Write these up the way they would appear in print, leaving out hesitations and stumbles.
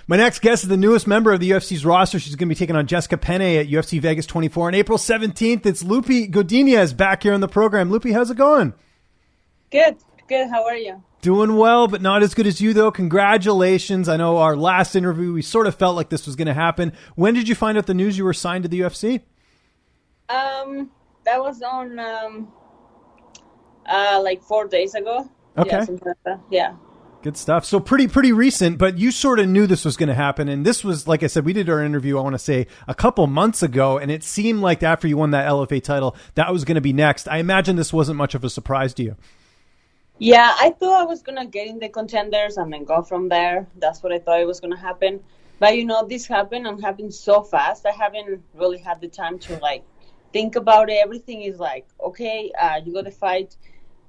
My next guest is the newest member of the UFC's roster. She's going to be taking on Jessica Penne at UFC Vegas 24 on April 17th. It's Loopy Godinez back here on the program. Loopy, how's it going? Good. How are you? Doing well, but not as good as you, though. Congratulations. I know our last interview, we sort of felt like this was going to happen. When did you find out the news you were signed to the UFC? That was on like 4 days ago. Okay. Yeah, something like that. Yeah. Good stuff. So pretty recent, but you sort of knew this was going to happen. And this was, like I said, we did our interview, I want to say, a couple months ago. And it seemed like after you won that LFA title, that was going to be next. I imagine this wasn't much of a surprise to you. Yeah, I thought I was going to get in the contenders and then go from there. That's what I thought it was going to happen. But, this happened and happened so fast. I haven't really had the time to, think about it. Everything is okay, you got the fight.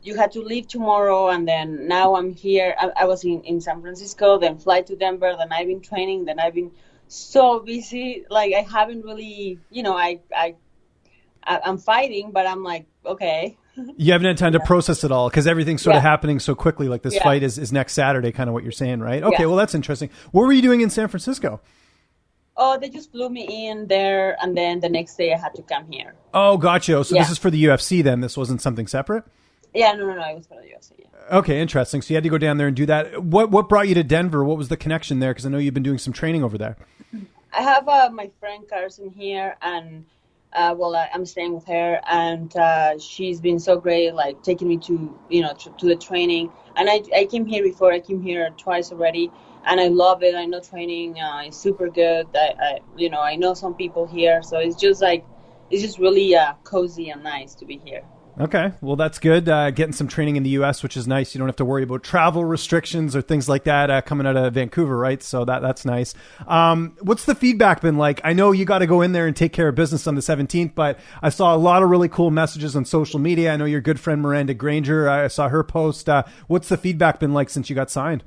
You had to leave tomorrow, and then now I'm here. I was in San Francisco, then fly to Denver, then I've been training, then I've been so busy. I haven't really, I'm fighting, but I'm okay. You haven't had time to process it all because everything's sort of happening so quickly. Like this fight is next Saturday, kind of what you're saying, right? Okay, well, that's interesting. What were you doing in San Francisco? Oh, they just flew me in there, and then the next day I had to come here. Oh, gotcha. So this is for the UFC then? This wasn't something separate? Yeah, no, it was for the UFC. Yeah. Okay, interesting. So you had to go down there and do that. What brought you to Denver? What was the connection there? Because I know you've been doing some training over there. I have my friend Carson here, and I'm staying with her, and she's been so great, taking me to to the training. And I came here before. I came here twice already, and I love it. I know training is super good. I know some people here, so it's just really cozy and nice to be here. Okay, well, that's good. Getting some training in the U.S., which is nice. You don't have to worry about travel restrictions or things like that coming out of Vancouver, right? So that's nice. What's the feedback been like? I know you got to go in there and take care of business on the 17th, but I saw a lot of really cool messages on social media. I know your good friend Miranda Granger, I saw her post. What's the feedback been like since you got signed?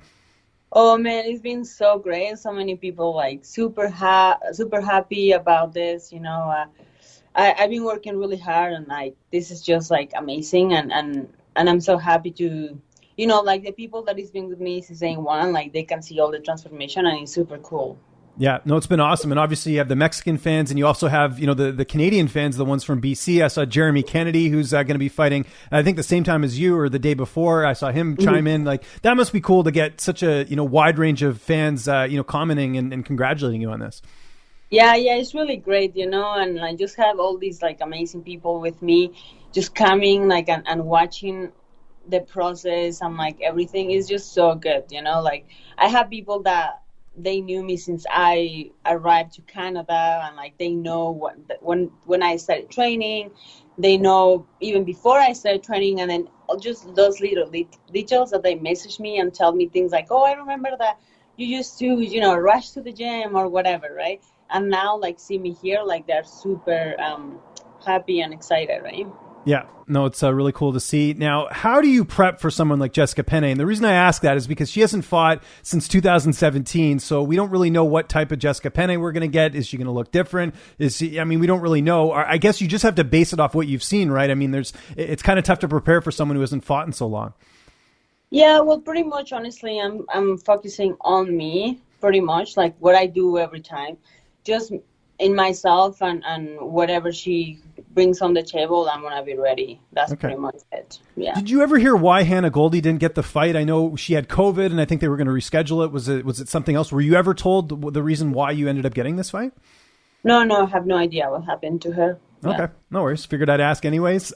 Oh, man, it's been so great. So many people super happy about this, I've been working really hard, and this is just amazing, and I'm so happy to, the people that has been with me since day one, they can see all the transformation, and it's super cool. Yeah, no, it's been awesome. And obviously you have the Mexican fans, and you also have, the Canadian fans, the ones from BC. I saw Jeremy Kennedy, who's going to be fighting, I think the same time as you or the day before. I saw him chime in. That must be cool to get such a, wide range of fans, commenting and congratulating you on this. Yeah, it's really great, and I just have all these amazing people with me, just coming and watching the process, and everything is just so good, I have people that they knew me since I arrived to Canada, and they know when I started training, they know even before I started training, and then just those little details that they message me and tell me things oh, I remember that you used to rush to the gym or whatever, right? And now, see me here, they're super happy and excited, right? Yeah, no, it's really cool to see. Now, how do you prep for someone like Jessica Penne? And the reason I ask that is because she hasn't fought since 2017, so we don't really know what type of Jessica Penne we're going to get. Is she going to look different? We don't really know. I guess you just have to base it off what you've seen, right? It's kind of tough to prepare for someone who hasn't fought in so long. Yeah, well, pretty much, honestly, I'm focusing on me, pretty much, what I do every time. Just in myself, and whatever she brings on the table, I'm going to be ready. That's pretty much it. Yeah. Did you ever hear why Hannah Goldie didn't get the fight? I know she had COVID, and I think they were going to reschedule it. Was it something else? Were you ever told the reason why you ended up getting this fight? No, I have no idea what happened to her. Okay, yeah. No worries. Figured I'd ask anyways.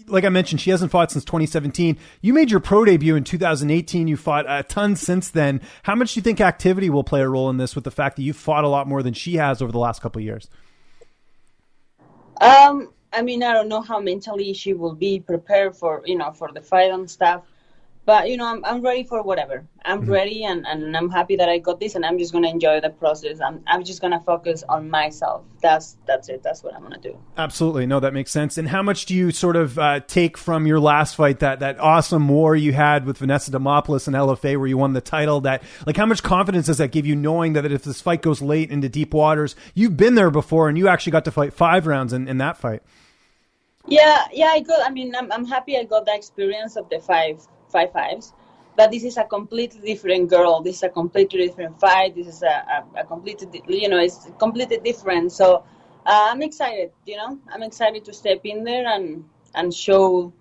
Like I mentioned, she hasn't fought since 2017. You made your pro debut in 2018. You fought a ton since then. How much do you think activity will play a role in this, with the fact that you've fought a lot more than she has over the last couple of years? I don't know how mentally she will be prepared for the fight and stuff. But, I'm ready for whatever. I'm ready, and I'm happy that I got this, and I'm just going to enjoy the process. I'm just going to focus on myself. That's it. That's what I'm going to do. Absolutely. No, that makes sense. And how much do you sort of take from your last fight, that awesome war you had with Vanessa Demopoulos in LFA where you won the title? How much confidence does that give you, knowing that if this fight goes late into deep waters, you've been there before and you actually got to fight 5 rounds in that fight? Yeah, I got. I'm happy I got the experience of the five fives, but this is a completely different girl. This is a completely different fight. This is a completely, it's completely different. So I'm excited, I'm excited to step in there and show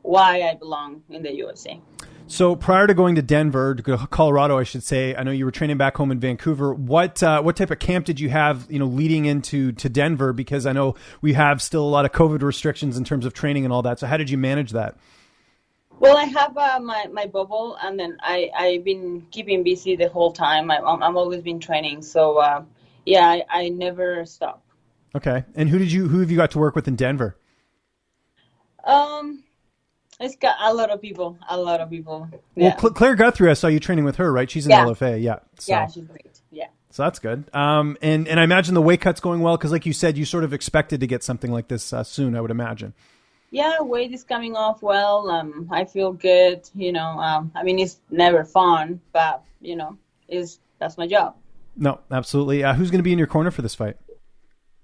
why I belong in the UFC. So prior to going to Denver, to Colorado, I should say, I know you were training back home in Vancouver. What type of camp did you have, leading into Denver? Because I know we have still a lot of COVID restrictions in terms of training and all that. So how did you manage that? Well, I have my bubble, and then I've been keeping busy the whole time. I'm always been training, so I never stop. Okay, and who have you got to work with in Denver? It's got a lot of people. Yeah. Well, Claire Guthrie, I saw you training with her, right? She's in LFA, yeah. So. Yeah, she's great. Yeah. So that's good. And I imagine the weight cut's going well because, like you said, you sort of expected to get something like this soon, I would imagine. Yeah, weight is coming off well. I feel good. I mean, it's never fun, but that's my job. No, absolutely. Who's going to be in your corner for this fight?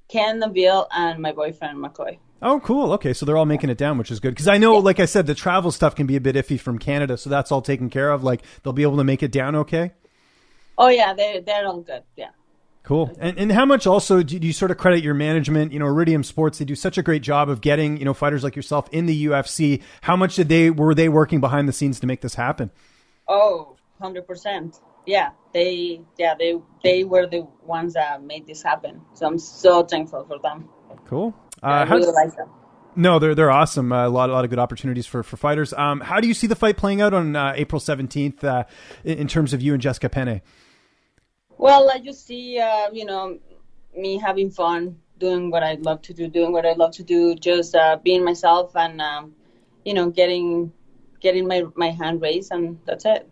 Ken, Nabil, and my boyfriend McCoy. Oh, cool. Okay, so they're all making it down, which is good. Because I know, like I said, the travel stuff can be a bit iffy from Canada, so that's all taken care of. Like, they'll be able to make it down okay? Oh, yeah, they're all good, yeah. Cool. And how much also do you sort of credit your management? Iridium Sports, they do such a great job of getting, fighters like yourself in the UFC. How much were they working behind the scenes to make this happen? Oh, 100%. Yeah, they were the ones that made this happen. So I'm so thankful for them. Cool. I really like them. No, they're awesome. A lot of good opportunities for fighters. How do you see the fight playing out on April 17th in terms of you and Jessica Penne? Well, I just see, me having fun, doing what I love to do, just being myself and, getting my hand raised, and that's it.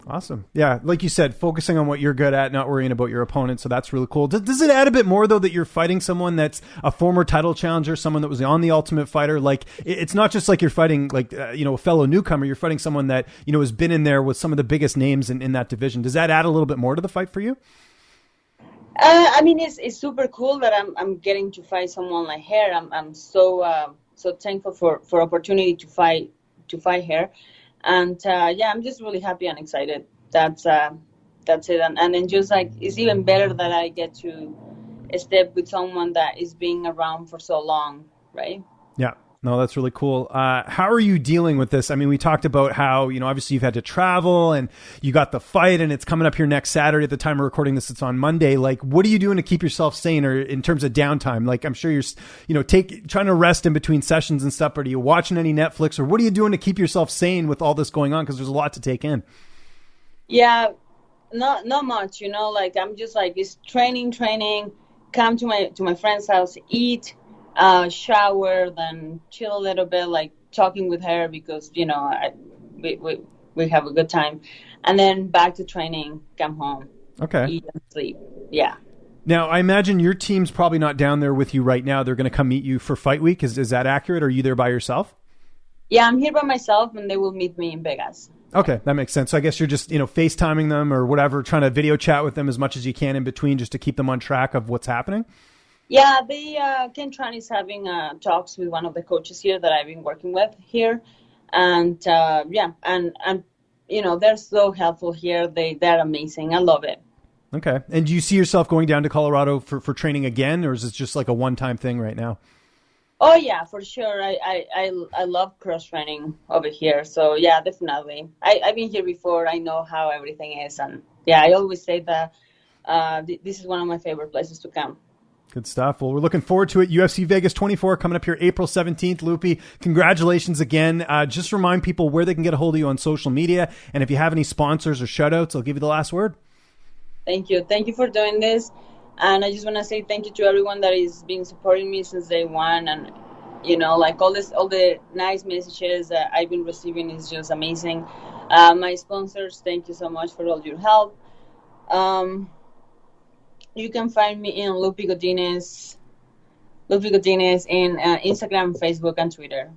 Awesome. Yeah, like you said, focusing on what you're good at, not worrying about your opponent. So that's really cool. Does it add a bit more, though, that you're fighting someone that's a former title challenger, someone that was on The Ultimate Fighter? Like, it's not just like you're fighting, like, a fellow newcomer. You're fighting someone that, has been in there with some of the biggest names in that division. Does that add a little bit more to the fight for you? I mean, it's super cool that I'm getting to fight someone like her. I'm so thankful for opportunity to fight her. And I'm just really happy and excited. That's it. And then just like, it's even better that I get to step with someone that is being around for so long, right? Yeah. No, that's really cool. How are you dealing with this? I mean, we talked about how, obviously you've had to travel and you got the fight and it's coming up here next Saturday. At the time of recording this, it's on Monday. Like, what are you doing to keep yourself sane, or in terms of downtime? Like, I'm sure you're, trying to rest in between sessions and stuff. Or are you watching any Netflix, or what are you doing to keep yourself sane with all this going on? Because there's a lot to take in. Yeah, not much, like, I'm just like, it's training, come to my friend's house, eat, shower, then chill a little bit, like talking with her because, we have a good time. And then back to training, come home. Okay. Eat and sleep. Yeah. Now, I imagine your team's probably not down there with you right now. They're going to come meet you for fight week. Is that accurate? Or are you there by yourself? Yeah, I'm here by myself, and they will meet me in Vegas. Okay, that makes sense. So I guess you're just, FaceTiming them or whatever, trying to video chat with them as much as you can in between just to keep them on track of what's happening? Yeah, Ken Tran is having talks with one of the coaches here that I've been working with here. And, they're so helpful here. They're amazing. I love it. Okay. And do you see yourself going down to Colorado for training again, or is it just like a one-time thing right now? Oh, yeah, for sure. I love cross-training over here. So, yeah, definitely. I've been here before. I know how everything is. And, yeah, I always say that this is one of my favorite places to come. Good stuff. Well, we're looking forward to it. UFC Vegas 24 coming up here April 17th. Loopy, congratulations again. Just remind people where they can get a hold of you on social media. And if you have any sponsors or shout-outs, I'll give you the last word. Thank you. Thank you for doing this. And I just want to say thank you to everyone that is been supporting me since day one. And, like all the nice messages that I've been receiving is just amazing. My sponsors, thank you so much for all your help. You can find me in Loopy Godinez in Instagram, Facebook, and Twitter.